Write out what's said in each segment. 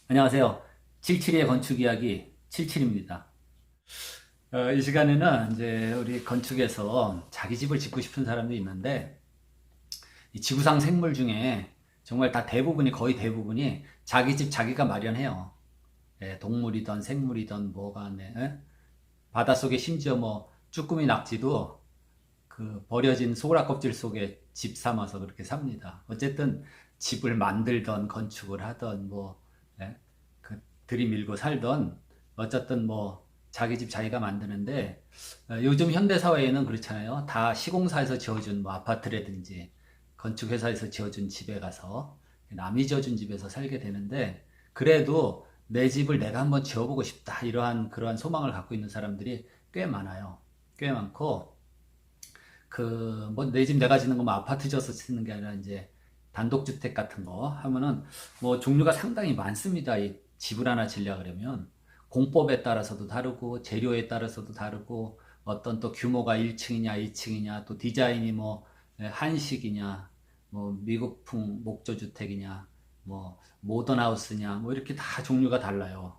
안녕하세요. 77의 건축 이야기 77입니다. 이 시간에는 이제 우리 건축에서 자기 집을 짓고 싶은 사람도 있는데, 이 지구상 생물 중에 정말 다 대부분이, 거의 대부분이 자기 집 자기가 마련해요. 동물이든 생물이든 뭐가 간에, 바닷속에 심지어 뭐 쭈꾸미 낙지도 그 버려진 소라 껍질 속에 집 삼아서 그렇게 삽니다. 어쨌든 집을 만들던 건축을 하던 뭐 예? 그 들이밀고 살던 어쨌든 뭐 자기 집 자기가 만드는데, 요즘 현대 사회에는 그렇잖아요. 다 시공사에서 지어준 뭐 아파트라든지 건축회사에서 지어준 집에 가서 남이 지어준 집에서 살게 되는데, 그래도 내 집을 내가 한번 지어보고 싶다 이러한 그러한 소망을 갖고 있는 사람들이 꽤 많아요. 꽤 많고, 그 뭐 내 집 내가 짓는 거 뭐 아파트 져서 짓는 게 아니라 이제 단독주택 같은 거 하면은 뭐 종류가 상당히 많습니다. 이 집을 하나 지려 그러면 공법에 따라서도 다르고 재료에 따라서도 다르고, 어떤 또 규모가 1층이냐 2층이냐 또 디자인이 뭐 한식이냐 뭐 미국풍 목조주택이냐 뭐 모던하우스냐 뭐 이렇게 다 종류가 달라요.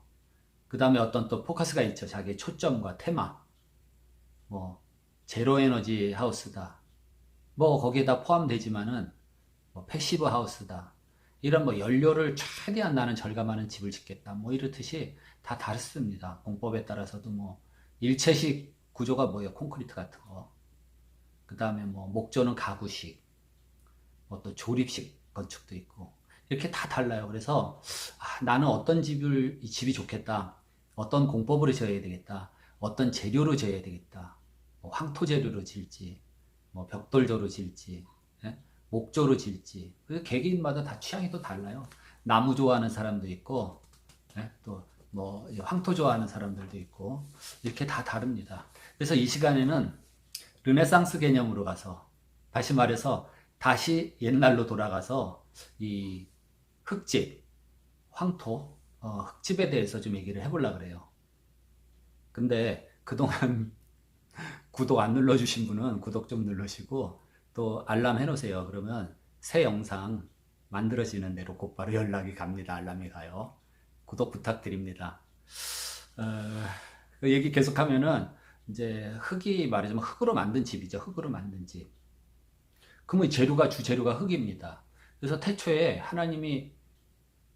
그 다음에 어떤 또 포커스가 있죠. 자기의 초점과 테마. 뭐 제로 에너지 하우스다. 뭐 거기에다 포함되지만은 뭐 패시브 하우스다. 이런 뭐 연료를 최대한 나는 절감하는 집을 짓겠다. 뭐 이렇듯이 다 다릅니다. 공법에 따라서도 뭐 일체식 구조가 뭐예요? 콘크리트 같은 거. 그 다음에 뭐 목조는 가구식, 뭐 또 조립식 건축도 있고 이렇게 다 달라요. 그래서 나는 어떤 집을 이 집이 좋겠다. 어떤 공법으로 지어야 되겠다. 어떤 재료로 지어야 되겠다. 뭐 황토 재료로 지을지, 뭐 벽돌조로 지을지, 예? 목조로 지을지. 그 개개인마다 다 취향이 또 달라요. 나무 좋아하는 사람도 있고, 예? 또뭐 황토 좋아하는 사람들도 있고 이렇게 다 다릅니다. 그래서 이 시간에는 르네상스 개념으로 가서, 다시 말해서 다시 옛날로 돌아가서 이 흙집, 황토, 흙집에 대해서 좀 얘기를 해보려고 그래요. 근데 그동안 구독 안 눌러주신 분은 구독 좀 누르시고 또 알람 해놓으세요. 그러면 새 영상 만들어지는 대로 곧바로 연락이 갑니다. 알람이 가요. 구독 부탁드립니다. 어, 그 얘기 계속하면은 이제 흙이 말하자면 흙으로 만든 집이죠. 흙으로 만든 집. 그러면 주재료가 흙입니다. 그래서 태초에 하나님이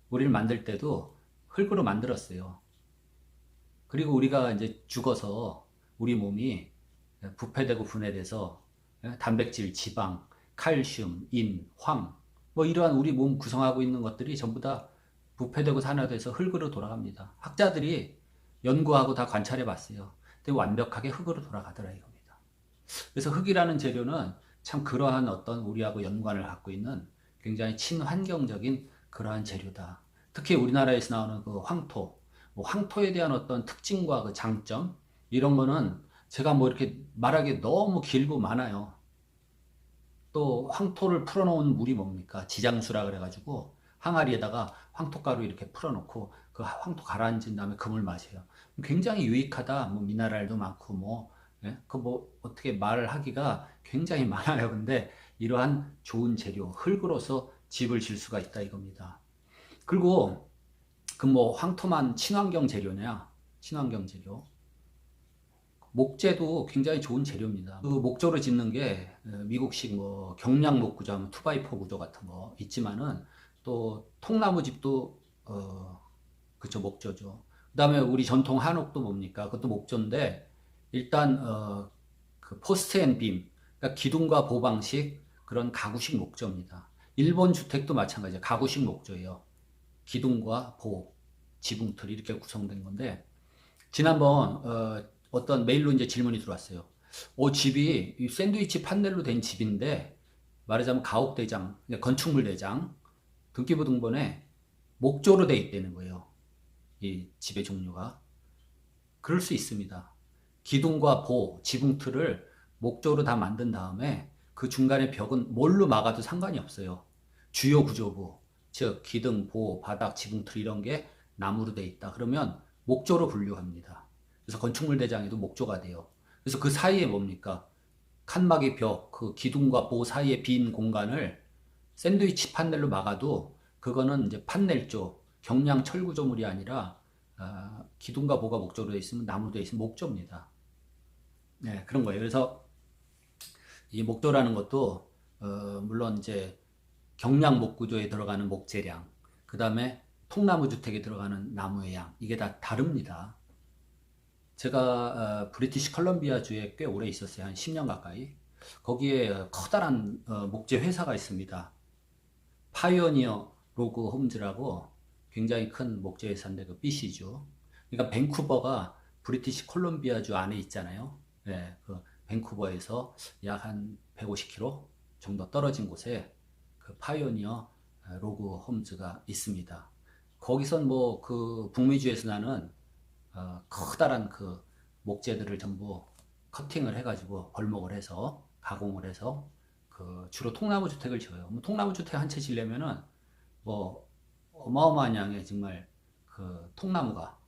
우리를 만들 때도 흙으로 만들었어요. 그리고 우리가 이제 죽어서 우리 몸이 부패되고 분해돼서 단백질, 지방, 칼슘, 인, 황, 뭐 이러한 우리 몸 구성하고 있는 것들이 전부 다 부패되고 산화돼서 흙으로 돌아갑니다. 학자들이 연구하고 다 관찰해 봤어요. 근데 완벽하게 흙으로 돌아가더라 이겁니다. 그래서 흙이라는 재료는 참 그러한 어떤 우리하고 연관을 갖고 있는 굉장히 친환경적인 그러한 재료다. 특히 우리나라에서 나오는 그 황토, 뭐 황토에 대한 어떤 특징과 그 장점, 이런 거는 제가 뭐 이렇게 말하기 너무 길고 많아요. 또 황토를 풀어놓은 물이 뭡니까? 지장수라 그래가지고 항아리에다가 황토가루 이렇게 풀어놓고 그 황토 가라앉은 다음에 그 물 마셔요. 굉장히 유익하다. 뭐 미네랄도 많고 뭐, 예? 그 뭐 어떻게 말하기가 굉장히 많아요. 근데 이러한 좋은 재료, 흙으로서 집을 질 수가 있다 이겁니다. 그리고 그 뭐 황토만 친환경 재료냐? 친환경 재료. 목재도 굉장히 좋은 재료입니다. 그 목조로 짓는 게 미국식 뭐 경량 목구조 하면 2x4 구조 같은 거 있지만은, 또 통나무 집도 그쵸, 목조죠. 그다음에 우리 전통 한옥도 뭡니까? 그것도 목조인데, 일단 그 포스트 앤 빔, 그러니까 기둥과 보 방식, 그런 가구식 목조입니다. 일본 주택도 마찬가지예요. 가구식 목조예요. 기둥과 보, 지붕틀 이렇게 구성된 건데, 지난번 어떤 메일로 이제 질문이 들어왔어요. 집이 이 샌드위치 판넬로 된 집인데, 말하자면 가옥대장, 건축물 대장, 등기부 등본에 목조로 돼 있다는 거예요. 이 집의 종류가. 그럴 수 있습니다. 기둥과 보, 지붕틀을 목조로 다 만든 다음에 그 중간에 벽은 뭘로 막아도 상관이 없어요. 주요 구조부, 즉 기둥, 보, 바닥, 지붕틀 이런 게 나무로 돼 있다. 그러면 목조로 분류합니다. 그래서 건축물 대장에도 목조가 돼요. 그래서 그 사이에 뭡니까? 칸막이 벽, 그 기둥과 보 사이에 빈 공간을 샌드위치 판넬로 막아도 그거는 이제 판넬 쪽, 경량 철구조물이 아니라 기둥과 모가 목조로 되어 있으면 나무로 되어 있으면 목조입니다. 네, 그런 거예요. 그래서 이 목조라는 것도 물론 이제 경량 목구조에 들어가는 목재량, 그 다음에 통나무 주택에 들어가는 나무의 양, 이게 다 다릅니다. 제가 브리티시 컬럼비아주에 꽤 오래 있었어요. 한 10년 가까이. 거기에 커다란 목재 회사가 있습니다. 파이오니어 로그 홈즈라고 굉장히 큰 목재 회사인데 그 BC주. 그러니까 밴쿠버가 브리티시 콜롬비아주 안에 있잖아요. 네, 그 밴쿠버에서 약 한 150km 정도 떨어진 곳에 그 파이오니어 로그 홈즈가 있습니다. 거기선 뭐 그 북미주에서 나는 커다란 그 목재들을 전부 커팅을 해가지고 벌목을 해서 가공을 해서 그 주로 통나무 주택을 지어요. 뭐 통나무 주택 한 채 지려면은 뭐 어마어마한 양의 정말 그 통나무가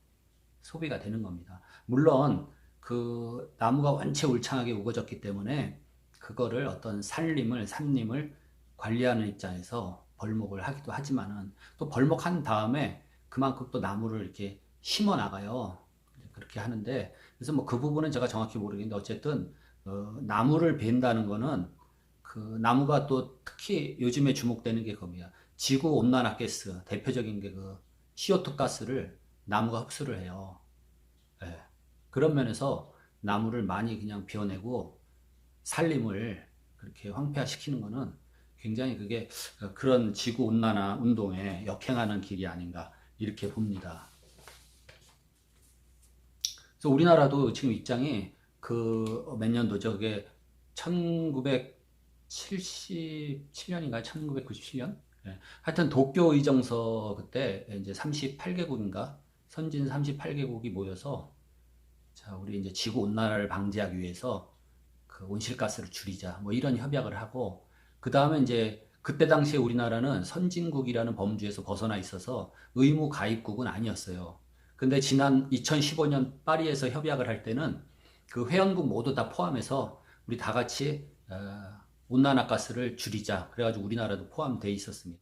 소비가 되는 겁니다. 물론 그 나무가 원체 울창하게 우거졌기 때문에 그거를 어떤 산림을 관리하는 입장에서 벌목을 하기도 하지만은 또 벌목한 다음에 그만큼 또 나무를 이렇게 심어 나가요. 그렇게 하는데 그래서 뭐 그 부분은 제가 정확히 모르겠는데 어쨌든 나무를 벤다는 거는 그 나무가 또 특히 요즘에 주목되는 게 겁니다. 지구 온난화 가스 대표적인 게 그 CO2 가스를 나무가 흡수를 해요. 예. 그런 면에서 나무를 많이 그냥 베어내고 산림을 그렇게 황폐화시키는 거는 굉장히 그게 그런 지구 온난화 운동에 역행하는 길이 아닌가 이렇게 봅니다. 그래서 우리나라도 지금 입장이 그 몇 년도죠? 그게 1977년인가 1997년? 예. 하여튼 도쿄 의정서 그때 이제 38개국인가 선진 38개국이 모여서 자, 우리 이제 지구 온난화를 방지하기 위해서 그 온실가스를 줄이자 뭐 이런 협약을 하고 그 다음에 이제 그때 당시에 우리나라는 선진국이라는 범주에서 벗어나 있어서 의무 가입국은 아니었어요. 근데 지난 2015년 파리에서 협약을 할 때는 그 회원국 모두 다 포함해서 우리 다 같이 온난화 가스를 줄이자. 그래가지고 우리나라도 포함되어 있었습니다.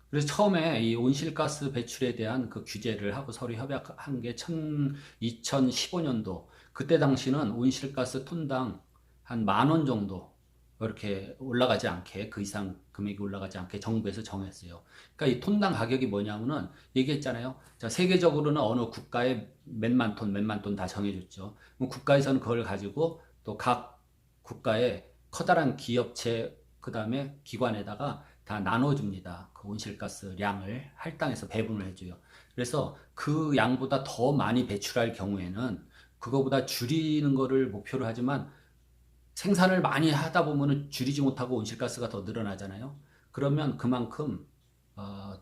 그래서 처음에 이 온실가스 배출에 대한 그 규제를 하고 서로 협약한 게 2015년도. 그때 당시는 온실가스 톤당 한 10,000원 정도 이렇게 올라가지 않게 그 이상 금액이 올라가지 않게 정부에서 정했어요. 그러니까 이 톤당 가격이 뭐냐면은 얘기했잖아요. 자, 세계적으로는 어느 국가에 몇만 톤 다 정해줬죠. 그럼 국가에서는 그걸 가지고 또 각 국가의 커다란 기업체 그다음에 기관에다가 다 나눠줍니다. 그 온실가스량을 할당해서 배분을 해줘요. 그래서 그 양보다 더 많이 배출할 경우에는 그거보다 줄이는 거를 목표로 하지만 생산을 많이 하다 보면 줄이지 못하고 온실가스가 더 늘어나잖아요. 그러면 그만큼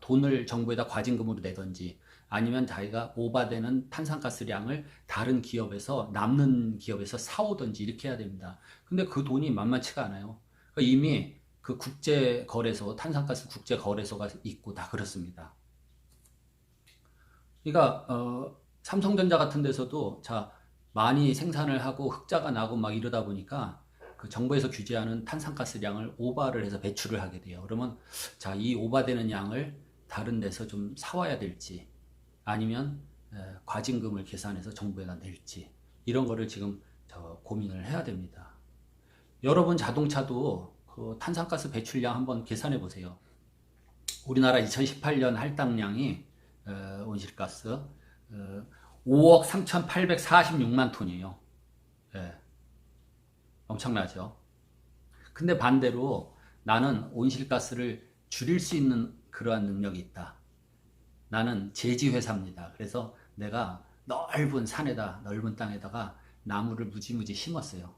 돈을 정부에다 과징금으로 내던지 아니면 자기가 오바되는 탄산가스량을 다른 기업에서 남는 기업에서 사오든지 이렇게 해야 됩니다. 근데 그 돈이 만만치가 않아요. 그러니까 이미 그 국제거래소 탄산가스 국제거래소가 있고 다 그렇습니다. 그러니까 삼성전자 같은 데서도 자 많이 생산을 하고 흑자가 나고 막 이러다 보니까 그 정부에서 규제하는 탄산가스량을 오바를 해서 배출을 하게 돼요. 그러면 자, 이 오바되는 양을 다른 데서 좀 사와야 될지 아니면 과징금을 계산해서 정부에다 낼지 이런 거를 지금 고민을 해야 됩니다. 여러분 자동차도 그 탄산가스 배출량 한번 계산해 보세요. 우리나라 2018년 할당량이 온실가스 5억 3,846만 톤이에요. 예, 엄청나죠. 근데 반대로 나는 온실가스를 줄일 수 있는 그러한 능력이 있다. 나는 제지회사입니다. 그래서 내가 넓은 산에다 넓은 땅에다가 나무를 무지무지 심었어요.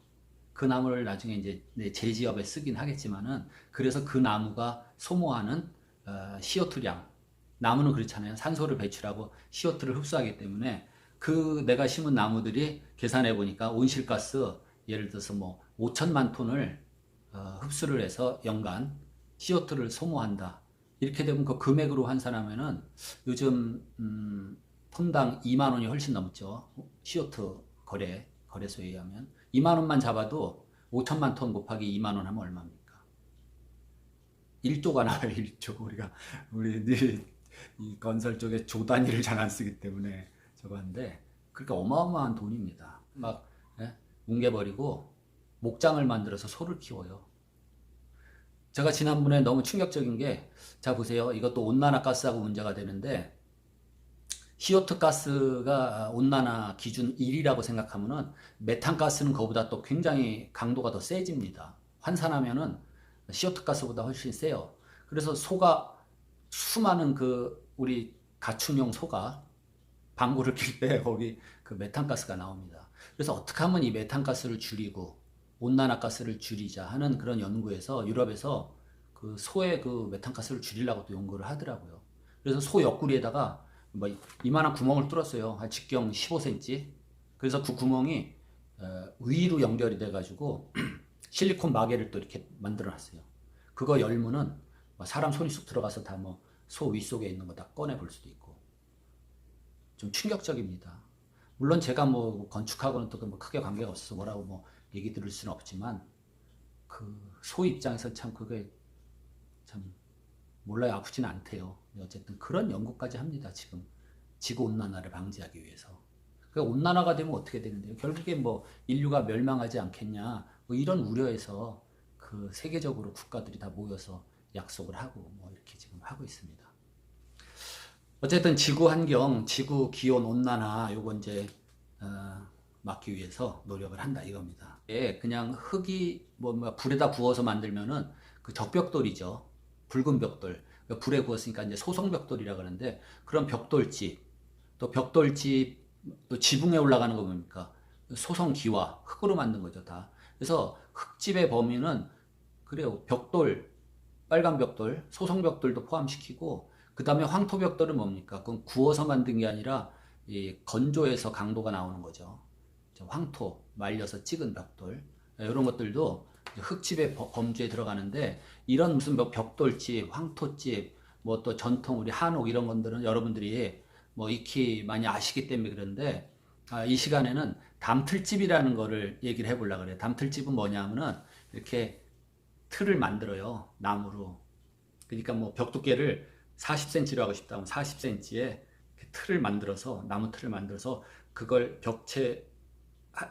그 나무를 나중에 이제 내 제지업에 쓰긴 하겠지만은 그래서 그 나무가 소모하는 CO2량 나무는 그렇잖아요. 산소를 배출하고 CO2를 흡수하기 때문에 그 내가 심은 나무들이 계산해 보니까 온실가스 예를 들어서 뭐 5천만 톤을 흡수를 해서 연간 CO2를 소모한다. 이렇게 되면 그 금액으로 환산하면은 요즘 톤당 2만 원이 훨씬 넘죠. CO2 거래소에 의하면 2만 원만 잡아도 5천만 톤 곱하기 2만 원 하면 얼마입니까? 1조가 나와요. 1조. 우리 이 건설 쪽에 조 단위를 잘 안 쓰기 때문에 저거 하는데, 그러니까 어마어마한 돈입니다. 막 예? 뭉개버리고 목장을 만들어서 소를 키워요. 제가 지난번에 너무 충격적인 게, 자 보세요. 이것도 온난화 가스하고 문제가 되는데, 히오트 가스가 온난화 기준 1이라고 생각하면은 메탄 가스는 그거보다 또 굉장히 강도가 더 세집니다. 환산하면은 히오트 가스보다 훨씬 세요. 그래서 소가, 수많은 그 우리 가축용 소가 방구를 낄 때 거기 그 메탄 가스가 나옵니다. 그래서 어떻게 하면 이 메탄 가스를 줄이고 온난화 가스를 줄이자 하는 그런 연구에서, 유럽에서 그 소의 그 메탄 가스를 줄이려고 또 연구를 하더라고요. 그래서 소 옆구리에다가 뭐 이만한 구멍을 뚫었어요. 한 직경 15cm. 그래서 그 구멍이 위로 연결이 돼가지고 실리콘 마개를 또 이렇게 만들어 놨어요. 그거 열면은 사람 손이 쑥 들어가서 다 뭐 소 윗속에 있는 거 다 꺼내 볼 수도 있고, 좀 충격적입니다. 물론 제가 뭐 건축하고는 또 뭐 크게 관계가 없어서 뭐라고 뭐 얘기 들을 수는 없지만, 그 소 입장에서 참 그게 참 몰라요. 아프지는 않대요. 어쨌든 그런 연구까지 합니다. 지금 지구 온난화를 방지하기 위해서. 그 온난화가 되면 어떻게 되는데요? 결국에 뭐 인류가 멸망하지 않겠냐, 뭐 이런 우려에서 그 세계적으로 국가들이 다 모여서 약속을 하고 뭐 이렇게 지금 하고 있습니다. 어쨌든 지구 환경, 지구 기온 온난화 요거 이제 막기 위해서 노력을 한다 이겁니다. 예, 그냥 흙이 뭐 불에다 구워서 만들면은 그 적벽돌이죠. 붉은 벽돌. 불에 구웠으니까 이제 소성벽돌이라 그러는데, 그런 벽돌집, 또 벽돌집, 또 지붕에 올라가는 거 뭡니까? 소성기와 흙으로 만든 거죠, 다. 그래서 흙집의 범위는 그래요. 벽돌, 빨간 벽돌, 소성벽돌도 포함시키고, 그 다음에 황토벽돌은 뭡니까? 그건 구워서 만든 게 아니라 이 건조해서 강도가 나오는 거죠. 황토 말려서 찍은 벽돌, 이런 것들도 흙집의 범주에 들어가는데, 이런 무슨 벽돌집, 황토집, 뭐 또 전통 우리 한옥 이런 것들은 여러분들이 뭐 익히 많이 아시기 때문에 그런데, 이 시간에는 담틀집이라는 거를 얘기를 해보려고 그래요. 담틀집은 뭐냐면은 이렇게 틀을 만들어요. 나무로. 그러니까 뭐 벽 두께를 40cm로 하고 싶다면 40cm에 틀을 만들어서, 나무 틀을 만들어서 그걸 벽체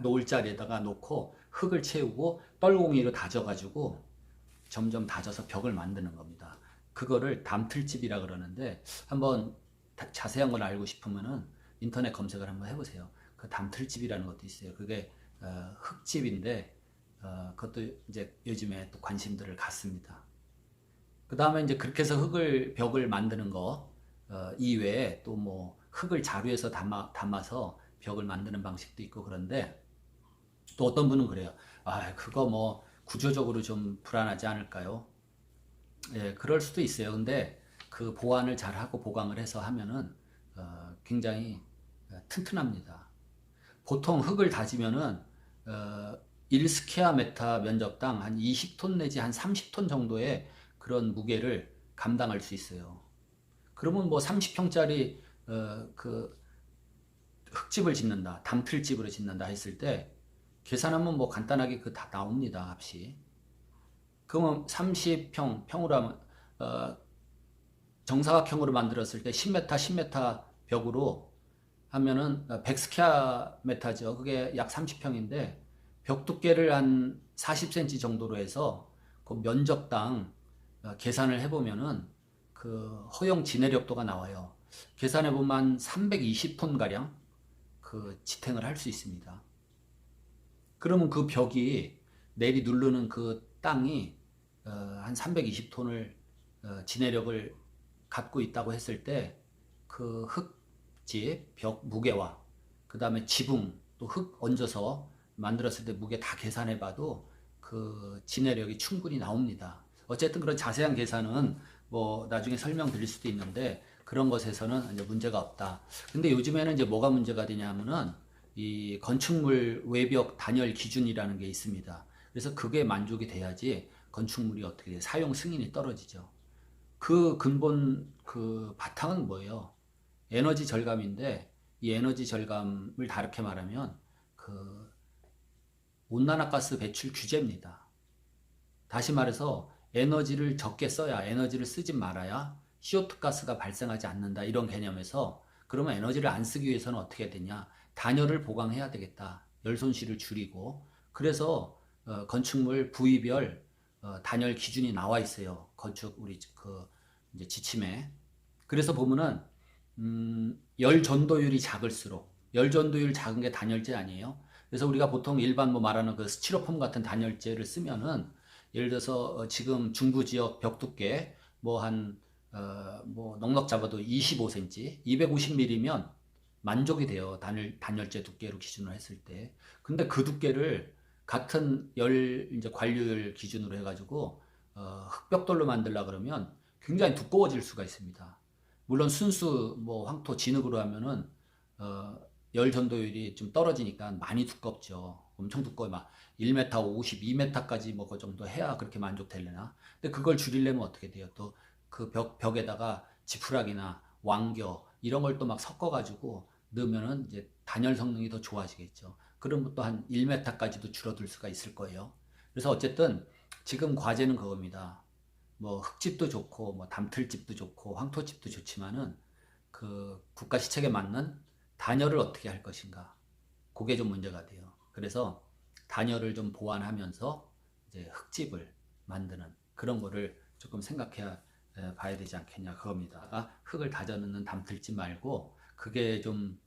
놓을 자리에다가 놓고 흙을 채우고 뻘공이로 다져가지고 점점 다져서 벽을 만드는 겁니다. 그거를 담틀집이라 그러는데, 한번 자세한 걸 알고 싶으면은 인터넷 검색을 한번 해보세요. 그 담틀집이라는 것도 있어요. 그게 흙집인데, 그것도 이제 요즘에 또 관심들을 갖습니다. 그 다음에 이제 그렇게 해서 벽을 만드는 거 이외에 또 뭐 흙을 자루에서 담아서 벽을 만드는 방식도 있고, 그런데 또 어떤 분은 그래요. 아, 그거 뭐 구조적으로 좀 불안하지 않을까요? 예, 그럴 수도 있어요. 근데 그 보완을 잘하고 보강을 해서 하면은 굉장히 튼튼합니다. 보통 흙을 다지면은 1스퀘어미터 면적당 한 20톤 내지 한 30톤 정도의 그런 무게를 감당할 수 있어요. 그러면 뭐 30평짜리 그 흙집을 짓는다, 담틀집으로 짓는다 했을 때 계산하면 뭐 간단하게 그 다 나옵니다, 값이. 그러면 30평으로 하면 정사각형으로 만들었을 때 10m, 10m 벽으로 하면은 100스퀘어미터죠. 그게 약 30평인데 벽 두께를 한 40cm 정도로 해서 그 면적당 계산을 해보면은 그 허용 지내력도가 나와요. 계산해보면 320톤 가량 그 지탱을 할 수 있습니다. 그러면 그 벽이 내리 누르는 그 땅이 한 320톤을 지내력을 갖고 있다고 했을 때, 그 흙집 벽 무게와 그 다음에 지붕 또 흙 얹어서 만들었을 때 무게 다 계산해봐도 그 지내력이 충분히 나옵니다. 어쨌든 그런 자세한 계산은 뭐 나중에 설명드릴 수도 있는데, 그런 것에서는 이제 문제가 없다. 근데 요즘에는 이제 뭐가 문제가 되냐면은 이 건축물 외벽 단열 기준이라는 게 있습니다. 그래서 그게 만족이 돼야지 건축물이 어떻게 사용 승인이 떨어지죠. 그 근본 그 바탕은 뭐예요? 에너지 절감인데, 이 에너지 절감을 다르게 말하면 그 온난화가스 배출 규제입니다. 다시 말해서 에너지를 적게 써야, 에너지를 쓰지 말아야 CO2 가스가 발생하지 않는다 이런 개념에서 그러면 에너지를 안 쓰기 위해서는 어떻게 해야 되냐? 단열을 보강해야 되겠다. 열 손실을 줄이고 그래서 건축물 부위별 단열 기준이 나와 있어요. 건축 우리 그 이제 지침에. 그래서 보면은 열 전도율이 작을수록 열 전도율 작은 게 단열재 아니에요. 그래서 우리가 보통 일반 뭐 말하는 그 스티로폼 같은 단열재를 쓰면은 예를 들어서 지금 중부 지역 벽 두께 뭐 한 뭐 넉넉 잡아도 25cm, 250mm면 만족이 돼요. 단열재 두께로 기준으로 했을 때. 근데 그 두께를 같은 열 이제 관료율 기준으로 해가지고 흑벽돌로 만들라 그러면 굉장히 두꺼워질 수가 있습니다. 물론 순수 뭐 황토 진흙으로 하면은 어, 열 전도율이 좀 떨어지니까 많이 두껍죠. 엄청 두꺼워 막 1m 50, 2m까지 뭐 그 정도 해야 그렇게 만족되려나. 근데 그걸 줄이려면 어떻게 돼요? 또 그 벽에다가 지푸라기나 왕겨 이런 걸 또 막 섞어가지고 넣으면은 이제 단열 성능이 더 좋아지겠죠. 그러면 또 한 1m까지도 줄어들 수가 있을 거예요. 그래서 어쨌든 지금 과제는 그겁니다. 뭐 흙집도 좋고 뭐 담틀집도 좋고 황토집도 좋지만은 그 국가 시책에 맞는 단열을 어떻게 할 것인가. 그게 좀 문제가 돼요. 그래서 단열을 좀 보완하면서 이제 흙집을 만드는 그런 거를 조금 생각해야 봐야 되지 않겠냐 그겁니다. 흙을 다져 넣는 담틀집 말고 그게 좀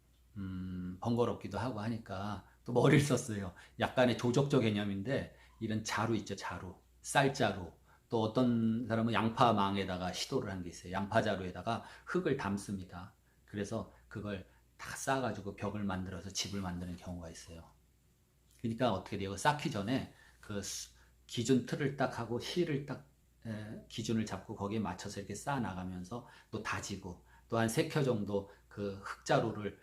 번거롭기도 하고 하니까 또 머리를 썼어요. 약간의 조적조 개념인데 이런 자루 있죠, 자루. 쌀자루. 또 어떤 사람은 양파망에다가 시도를 한 게 있어요. 양파자루에다가 흙을 담습니다. 그래서 그걸 다 쌓아가지고 벽을 만들어서 집을 만드는 경우가 있어요. 그러니까 어떻게 돼요? 쌓기 전에 그 기준 틀을 딱 하고 실을 딱 기준을 잡고 거기에 맞춰서 이렇게 쌓아 나가면서 또 다지고 또 한 3켜 정도 그 흙자루를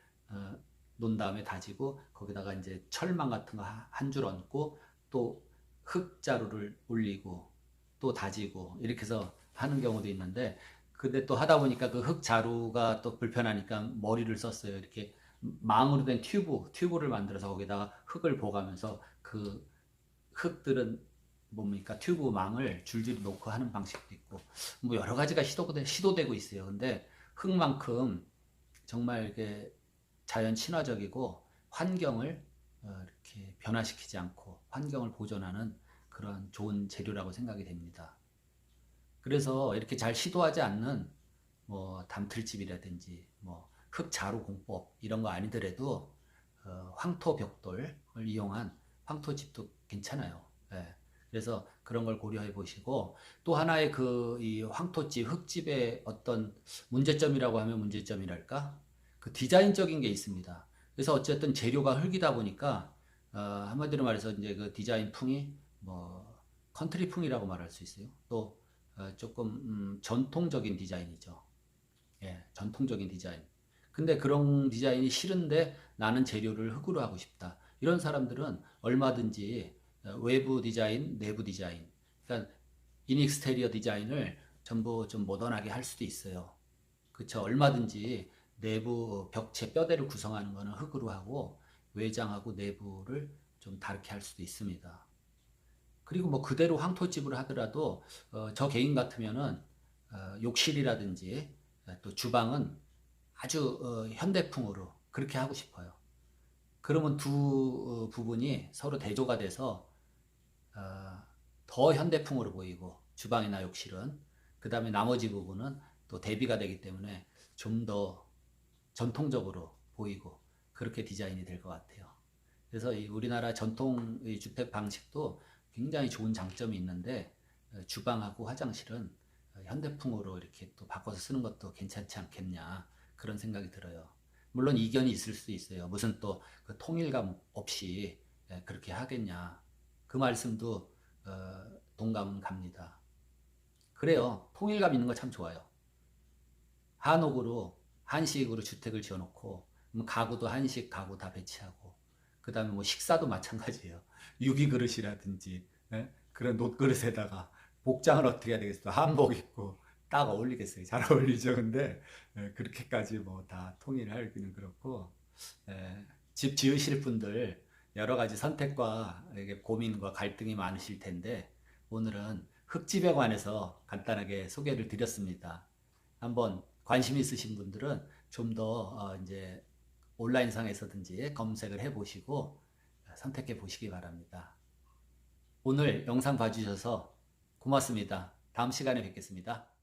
놓은 다음에 다지고 거기다가 이제 철망 같은 거 한 줄 얹고 또 흙자루를 올리고 또 다지고 이렇게 해서 하는 경우도 있는데 근데 또 하다 보니까 그 흙자루가 또 불편하니까 머리를 썼어요. 이렇게 망으로 된 튜브를 만들어서 거기다가 흙을 보가면서 그 흙들은 뭡니까 튜브 망을 줄줄이 놓고 하는 방식도 있고 뭐 여러 가지가 시도되고 있어요. 근데 흙만큼 정말 이렇게 자연 친화적이고 환경을 이렇게 변화시키지 않고 환경을 보존하는 그런 좋은 재료라고 생각이 됩니다. 그래서 이렇게 잘 시도하지 않는 뭐 담틀집이라든지 뭐 흙자루 공법 이런 거 아니더라도 황토 벽돌을 이용한 황토집도 괜찮아요. 예. 그래서 그런 걸 고려해 보시고 또 하나의 그 이 황토집, 흙집의 어떤 문제점이라고 하면 문제점이랄까? 그 디자인적인 게 있습니다. 그래서 어쨌든 재료가 흙이다 보니까 한마디로 말해서 이제 그 디자인 풍이 뭐 컨트리 풍이라고 말할 수 있어요. 또 조금 전통적인 디자인이죠. 예, 전통적인 디자인. 근데 그런 디자인이 싫은데 나는 재료를 흙으로 하고 싶다. 이런 사람들은 얼마든지 외부 디자인, 내부 디자인, 그러니까 인익스테리어 디자인을 전부 좀 모던하게 할 수도 있어요. 그쵸? 얼마든지 내부 벽체 뼈대를 구성하는 거는 흙으로 하고 외장하고 내부를 좀 다르게 할 수도 있습니다. 그리고 뭐 그대로 황토집을 하더라도 저 개인 같으면은 욕실이라든지 또 주방은 아주 현대풍으로 그렇게 하고 싶어요. 그러면 두 부분이 서로 대조가 돼서 더 현대풍으로 보이고 주방이나 욕실은 그 다음에 나머지 부분은 또 대비가 되기 때문에 좀 더 전통적으로 보이고 그렇게 디자인이 될 것 같아요. 그래서 이 우리나라 전통 주택 방식도 굉장히 좋은 장점이 있는데 주방하고 화장실은 현대풍으로 이렇게 또 바꿔서 쓰는 것도 괜찮지 않겠냐 그런 생각이 들어요. 물론 이견이 있을 수도 있어요. 무슨 또 그 통일감 없이 그렇게 하겠냐 그 말씀도 동감은 갑니다. 그래요. 통일감 있는 거 참 좋아요. 한옥으로 한식으로 주택을 지어놓고 가구도 한식 가구 다 배치하고 그 다음에 뭐 식사도 마찬가지예요. 유기 그릇이라든지 그런 놋그릇에다가 복장을 어떻게 해야 되겠어? 한복 입고 딱 어울리겠어요. 잘 어울리죠. 근데 그렇게까지 뭐 다 통일하기는 그렇고 집 지으실 분들 여러 가지 선택과 이게 고민과 갈등이 많으실 텐데 오늘은 흙집에 관해서 간단하게 소개를 드렸습니다. 한번 관심 있으신 분들은 좀 더 이제 온라인상에서든지 검색을 해 보시고 선택해 보시기 바랍니다. 오늘 영상 봐주셔서 고맙습니다. 다음 시간에 뵙겠습니다.